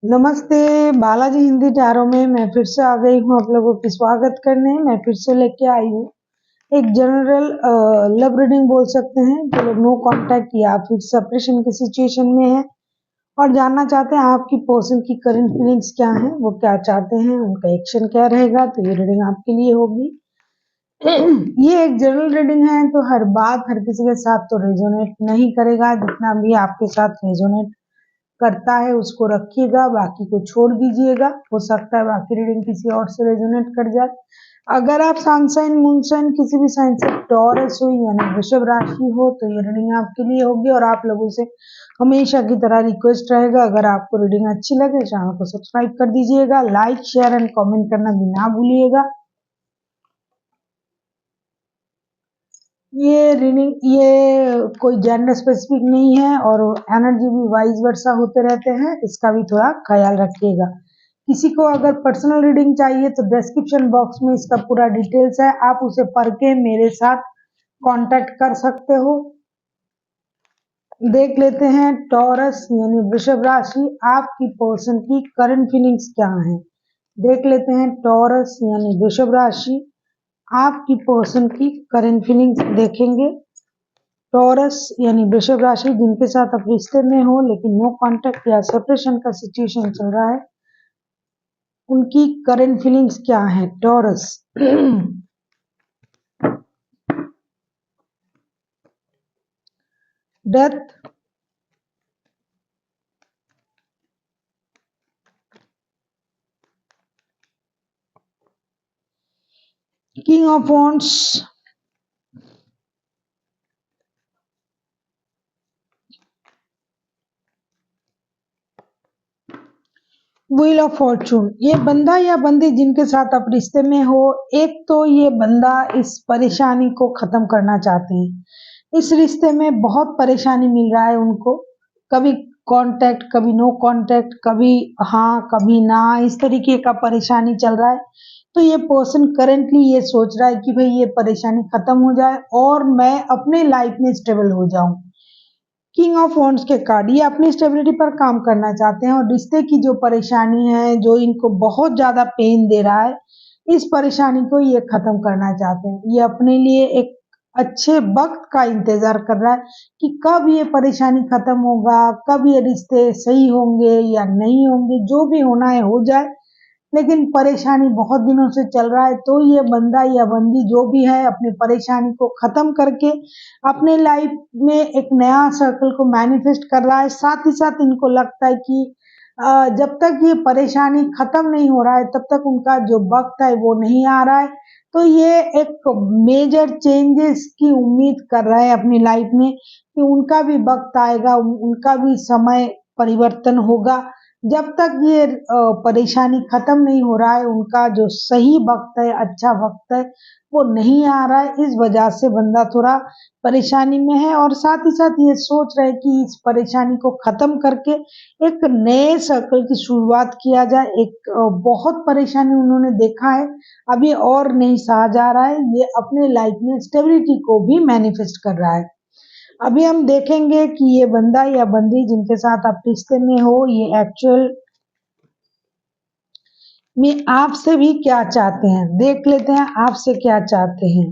नमस्ते, बालाजी हिंदी टैरो में मैं फिर से आ गई हूँ आप लोगों की स्वागत करने। मैं फिर से लेके आई हूँ एक जनरल लव रीडिंग बोल सकते हैं। जो लोग नो कांटेक्ट या फिर सेपरेशन की सिचुएशन में है और जानना चाहते हैं आपकी पर्सन की करंट फीलिंग्स क्या हैं, वो क्या चाहते हैं, उनका एक्शन क्या रहेगा, तो ये रीडिंग आपके लिए होगी। ये एक जनरल रीडिंग है तो हर बात हर किसी के साथ तो रेजोनेट नहीं करेगा। जितना भी आपके साथ रेजोनेट करता है उसको रखिएगा, बाकी को छोड़ दीजिएगा। हो सकता है बाकी रीडिंग किसी और से रेजोनेट कर जाए। अगर आप सन साइन मून साइन किसी भी साइन से टॉरस हो यानी वृषभ राशि हो तो ये रीडिंग आपके लिए होगी। और आप लोगों से हमेशा की तरह रिक्वेस्ट रहेगा, अगर आपको रीडिंग अच्छी लगे चैनल को सब्सक्राइब कर दीजिएगा, लाइक शेयर एंड कमेंट करना भी ना भूलिएगा। ये कोई जेंडर स्पेसिफिक नहीं है और एनर्जी भी वाइज वर्सा होते रहते हैं, इसका भी थोड़ा ख्याल रखिएगा। किसी को अगर पर्सनल रीडिंग चाहिए तो डिस्क्रिप्शन बॉक्स में इसका पूरा डिटेल्स है, आप उसे पढ़ के मेरे साथ कांटेक्ट कर सकते हो। देख लेते हैं टॉरस यानी वृषभ राशि, आपकी पर्सन की करंट फीलिंग्स क्या हैं। देख लेते हैं टॉरस यानी वृषभ राशि, आपकी पर्सन की करंट फीलिंग्स देखेंगे। टॉरस यानी वृषभ राशि, जिनके साथ आप रिश्ते में हो लेकिन नो कांटेक्ट या सेपरेशन का सिचुएशन चल रहा है, उनकी करंट फीलिंग्स क्या है taurus. Death, king of wands, wheel of Fortune. ये बंदा या बंदी जिनके साथ आप रिश्ते में हो, एक तो ये बंदा इस परेशानी को खत्म करना चाहते हैं। इस रिश्ते में बहुत परेशानी मिल रहा है उनको, कभी कांटेक्ट कभी नो कांटेक्ट, कभी हाँ कभी ना, इस तरीके का परेशानी चल रहा है। तो ये पर्सन करेंटली ये सोच रहा है कि भाई ये परेशानी खत्म हो जाए और मैं अपने लाइफ में स्टेबल हो जाऊं। किंग ऑफ वॉन्ड्स के कार्ड, ये अपनी स्टेबिलिटी पर काम करना चाहते हैं और रिश्ते की जो परेशानी है, जो इनको बहुत ज्यादा पेन दे रहा है, इस परेशानी को ये खत्म करना चाहते हैं। ये अपने लिए एक अच्छे वक्त का इंतजार कर रहा है कि कब ये परेशानी खत्म होगा, कब ये रिश्ते सही होंगे या नहीं होंगे, जो भी होना है हो जाए। लेकिन परेशानी बहुत दिनों से चल रहा है, तो ये बंदा या बंदी जो भी है अपनी परेशानी को खत्म करके अपने लाइफ में एक नया सर्कल को मैनिफेस्ट कर रहा है। साथ ही साथ इनको लगता है कि जब तक ये परेशानी खत्म नहीं हो रहा है तब तक उनका जो वक्त है वो नहीं आ रहा है। तो ये एक मेजर चेंजेस की उम्मीद कर रहा है अपनी लाइफ में कि उनका भी वक्त आएगा, उनका भी समय परिवर्तन होगा। जब तक ये परेशानी खत्म नहीं हो रहा है, उनका जो सही वक्त है, अच्छा वक्त है, वो नहीं आ रहा है। इस वजह से बंदा थोड़ा परेशानी में है और साथ ही साथ ये सोच रहे हैं कि इस परेशानी को खत्म करके एक नए सर्कल की शुरुआत किया जाए। एक बहुत परेशानी उन्होंने देखा है, अभी और नहीं सहा जा रहा है। ये अपने लाइफ में स्टेबिलिटी को भी मैनिफेस्ट कर रहा है। अभी हम देखेंगे कि ये बंदा या बंदी जिनके साथ आप रिश्ते में हो, ये एक्चुअल में आपसे भी क्या चाहते हैं। देख लेते हैं आपसे क्या चाहते हैं।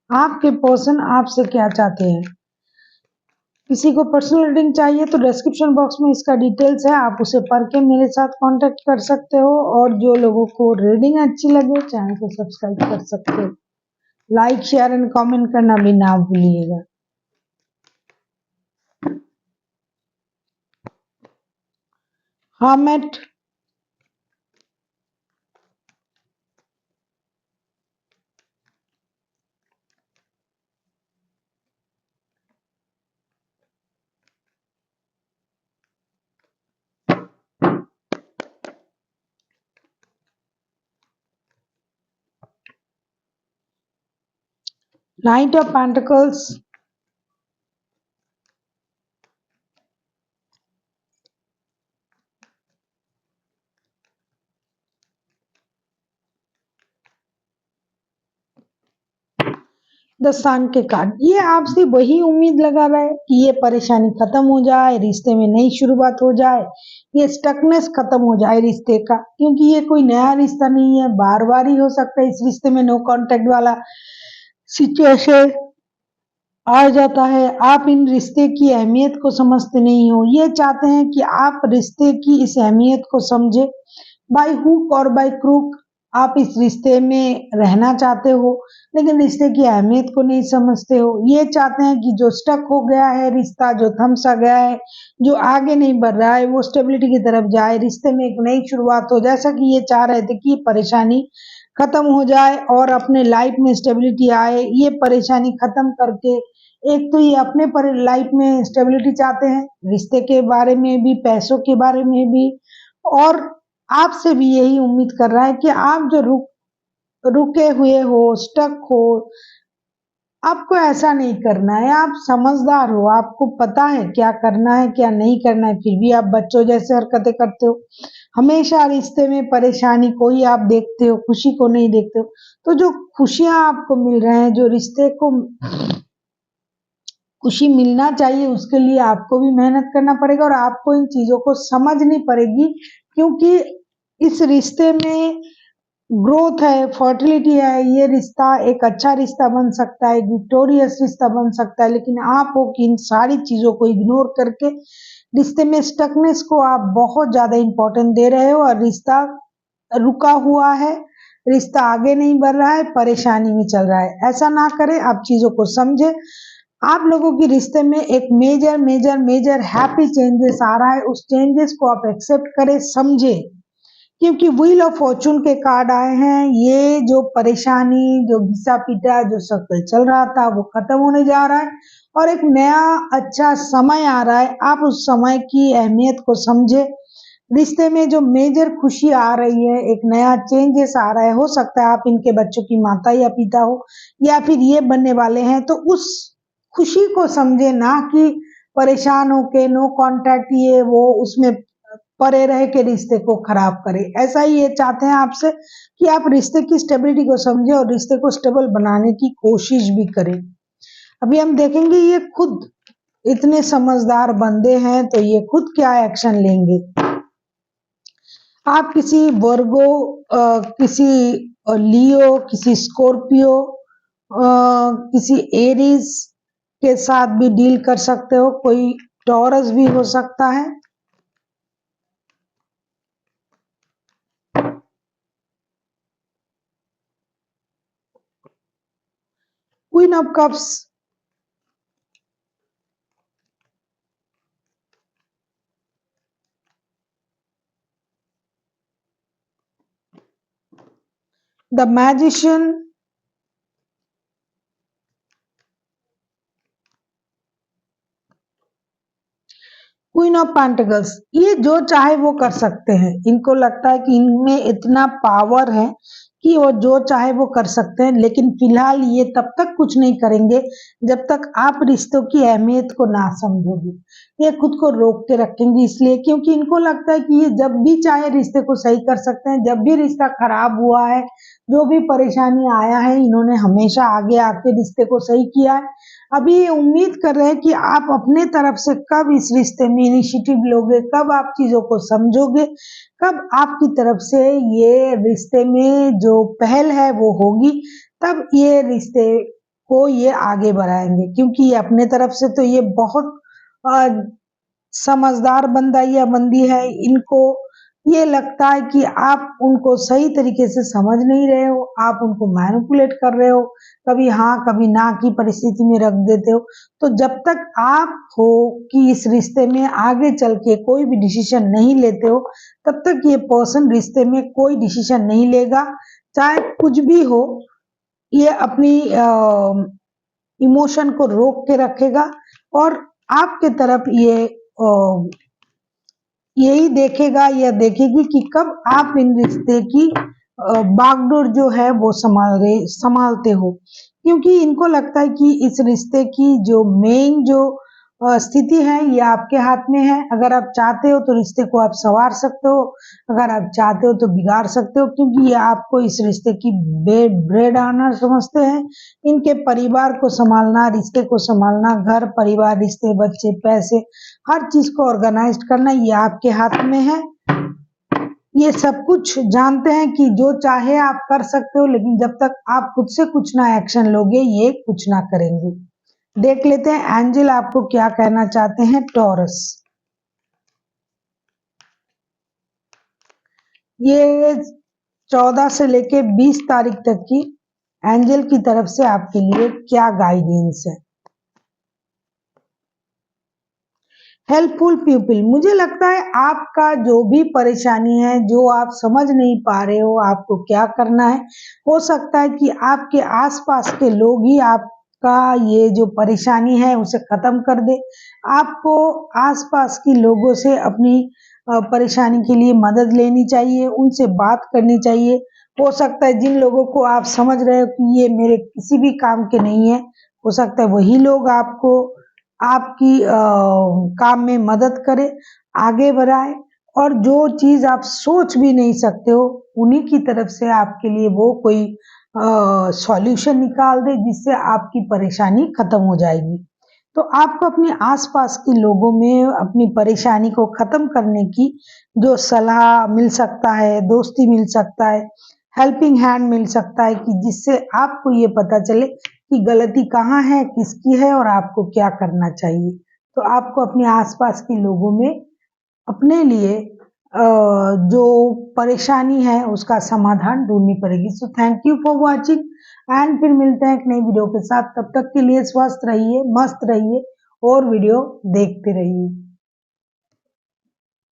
आपके पर्सन आपसे क्या चाहते हैं। किसी को पर्सनल रीडिंग चाहिए तो डिस्क्रिप्शन बॉक्स में इसका डिटेल्स है, आप उसे पढ़ के मेरे साथ कांटेक्ट कर सकते हो। और जो लोगों को रीडिंग अच्छी लगे चैनल को सब्सक्राइब कर सकते हो, लाइक शेयर एंड कमेंट करना भी ना भूलिएगा। Hermit, knight of pentacles, the sun के कार्ड, ये आपसे वही उम्मीद लगा रहा है कि ये परेशानी खत्म हो जाए, रिश्ते में नई शुरुआत हो जाए, ये स्टकनेस खत्म हो जाए रिश्ते का, क्योंकि ये कोई नया रिश्ता नहीं है, बार बार ही हो सकता है इस रिश्ते में नो कांटेक्ट वाला सिचुएशन आ जाता है। आप इन रिश्ते की अहमियत को समझते नहीं हो, ये चाहते हैं कि आप रिश्ते की इस अहमियत को समझे, बाय हुक और बाय क्रूक आप इस रिश्ते में रहना चाहते हो, लेकिन रिश्ते की अहमियत को नहीं समझते हो। ये चाहते हैं कि जो स्टक हो गया है रिश्ता, जो थम सा गया है, जो आगे नहीं बढ़ रहा है, वो स्टेबिलिटी की तरफ जाए, रिश्ते में एक नई शुरुआत हो, जैसा कि ये चाह रहे थे कि ये परेशानी खत्म हो जाए और अपने लाइफ में स्टेबिलिटी आए। ये परेशानी खत्म करके एक तो ये अपने पर लाइफ में स्टेबिलिटी चाहते हैं, रिश्ते के बारे में भी, पैसों के बारे में भी, और आपसे भी यही उम्मीद कर रहा है कि आप जो रुके हुए हो, स्टक हो, आपको ऐसा नहीं करना है। आप समझदार हो, आपको पता है क्या करना है क्या नहीं करना है, फिर भी आप बच्चों जैसे हरकतें करते हो। हमेशा रिश्ते में परेशानी को ही आप देखते हो, खुशी को नहीं देखते हो। तो जो खुशियां आपको मिल रहे हैं, जो रिश्ते को खुशी मिलना चाहिए, उसके लिए आपको भी मेहनत करना पड़ेगा और आपको इन चीजों को समझनी पड़ेगी, क्योंकि इस रिश्ते में ग्रोथ है, फर्टिलिटी है, ये रिश्ता एक अच्छा रिश्ता बन सकता है, विक्टोरियस रिश्ता बन सकता है, लेकिन आप हो कि इन सारी चीजों को इग्नोर करके रिश्ते में स्टकनेस को आप बहुत ज्यादा इंपॉर्टेंट दे रहे हो और रिश्ता रुका हुआ है, रिश्ता आगे नहीं बढ़ रहा है, परेशानी में चल रहा है। ऐसा ना करें, आप चीजों को समझे। आप लोगों के रिश्ते में एक major major major happy changes आ रहा है, उस चेंजेस को आप एक्सेप्ट करें, समझे, क्योंकि व्हील ऑफ फॉर्चून के कार्ड आए हैं। ये जो परेशानी, जो घिसा पीटा, जो सर्कल चल रहा था, वो खत्म होने जा रहा है और एक नया अच्छा समय आ रहा है। आप उस समय की अहमियत को समझे। रिश्ते में जो मेजर खुशी आ रही है, एक नया चेंजेस आ रहा है, हो सकता है आप इनके बच्चों की माता या पिता हो या फिर ये बनने वाले हैं, तो उस खुशी को समझे, ना कि परेशान होके नो कांटेक्ट ये वो उसमें परे रह के रिश्ते को खराब करे। ऐसा ही ये चाहते हैं आपसे कि आप रिश्ते की स्टेबिलिटी को समझे और रिश्ते को स्टेबल बनाने की कोशिश भी करें। अभी हम देखेंगे ये खुद इतने समझदार बंदे हैं, तो ये खुद क्या एक्शन लेंगे। आप किसी वर्गो, किसी लियो, किसी स्कॉर्पियो, किसी एरीज के साथ भी डील कर सकते हो, कोई टॉरस भी हो सकता है। Queen of cups, the magician, queen of pentacles, ये जो चाहे वो कर सकते हैं। इनको लगता है कि इनमें इतना पावर है कि वो जो चाहे वो कर सकते हैं, लेकिन फिलहाल ये तब तक कुछ नहीं करेंगे जब तक आप रिश्तों की अहमियत को ना समझोगे। ये खुद को रोक के रखेंगे, इसलिए क्योंकि इनको लगता है कि ये जब भी चाहे रिश्ते को सही कर सकते हैं। जब भी रिश्ता खराब हुआ है, जो भी परेशानी आया है, इन्होंने हमेशा आगे आके रिश्ते को सही किया है। अभी ये उम्मीद कर रहे हैं कि आप अपने तरफ से कब इस रिश्ते में इनिशिएटिव लोगे, कब आप चीजों को समझोगे, कब आपकी तरफ से ये रिश्ते में जो पहल है वो होगी, तब ये रिश्ते को ये आगे बढ़ाएंगे। क्योंकि ये अपने तरफ से तो ये बहुत अ, समझदार बंदा या बंदी है। इनको ये लगता है कि आप उनको सही तरीके से समझ नहीं रहे हो, आप उनको मैनिपुलेट कर रहे हो, कभी हाँ कभी ना की परिस्थिति में रख देते हो। तो जब तक आप हो कि इस रिश्ते में आगे चल के कोई भी डिसीजन नहीं लेते हो, तब तक ये पर्सन रिश्ते में कोई डिसीजन नहीं लेगा। चाहे कुछ भी हो, ये अपनी इमोशन को रोक के रखेगा और आपके तरफ ये यही देखेगा या देखेगी कि कब आप इन रिश्ते की बागडोर जो है वो संभालते हो। क्योंकि इनको लगता है कि इस रिश्ते की जो मेन जो स्थिति है ये आपके हाथ में है। अगर आप चाहते हो तो रिश्ते को आप संवार सकते हो, अगर आप चाहते हो तो बिगाड़ सकते हो, क्योंकि ये आपको इस रिश्ते की ब्रेड ऑनर समझते हैं। इनके परिवार को संभालना, रिश्ते को संभालना, घर परिवार, रिश्ते, बच्चे, पैसे, हर चीज को ऑर्गेनाइज करना ये आपके हाथ में है। ये सब कुछ जानते हैं कि जो चाहे आप कर सकते हो, लेकिन जब तक आप खुद से कुछ ना एक्शन लोगे ये कुछ ना करेंगे। देख लेते हैं एंजल आपको क्या कहना चाहते हैं टॉरस। ये 14 से लेके 20 तारीख तक की एंजल की तरफ से आपके लिए क्या गाइडेंस है। हेल्पफुल पीपल, मुझे लगता है आपका जो भी परेशानी है, जो आप समझ नहीं पा रहे हो आपको क्या करना है, हो सकता है कि आपके आसपास के लोग ही आपका ये जो परेशानी है उसे खत्म कर दे। आपको आसपास के लोगों से अपनी परेशानी के लिए मदद लेनी चाहिए, उनसे बात करनी चाहिए। हो सकता है जिन लोगों को आप समझ रहे हो कि ये मेरे किसी भी काम के नहीं है, हो सकता है वही लोग आपको आपकी काम में मदद करे, आगे बढ़ाए, और जो चीज आप सोच भी नहीं सकते हो उन्हीं की तरफ से आपके लिए वो कोई सॉल्यूशन निकाल दे जिससे आपकी परेशानी खत्म हो जाएगी। तो आपको अपने आसपास के लोगों में अपनी परेशानी को खत्म करने की जो सलाह मिल सकता है, दोस्ती मिल सकता है, हेल्पिंग हैंड मिल सकता है, कि जिससे आपको ये पता चले कि गलती कहाँ है, किसकी है और आपको क्या करना चाहिए। तो आपको अपने आसपास के लोगों में अपने लिए जो परेशानी है उसका समाधान ढूंढनी पड़ेगी। So thank you for watching and फिर मिलते हैं एक नई वीडियो के साथ। तब तक के लिए स्वस्थ रहिए, मस्त रहिए और वीडियो देखते रहिए।